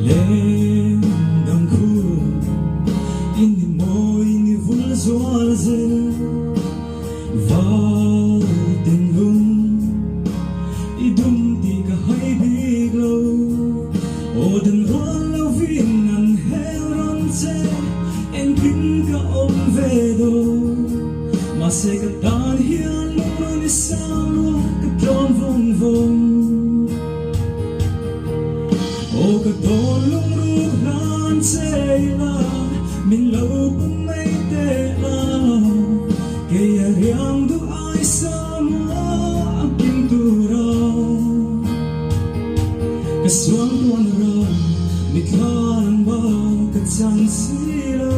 lên đồng khu ini mo ini vul zual ze vào tình hùng idum ti ka hai big lo o den ron lo vin an hel ron che en pin ka om ve do mà se ka tan hian lo ron ni sao lo ka don vong vong o ka don lung ru ran che la min lo bum mai te la ke ya riang du ai sa ma ang kim tu ra ka suang tuan ra mi khan ba ka chang si lo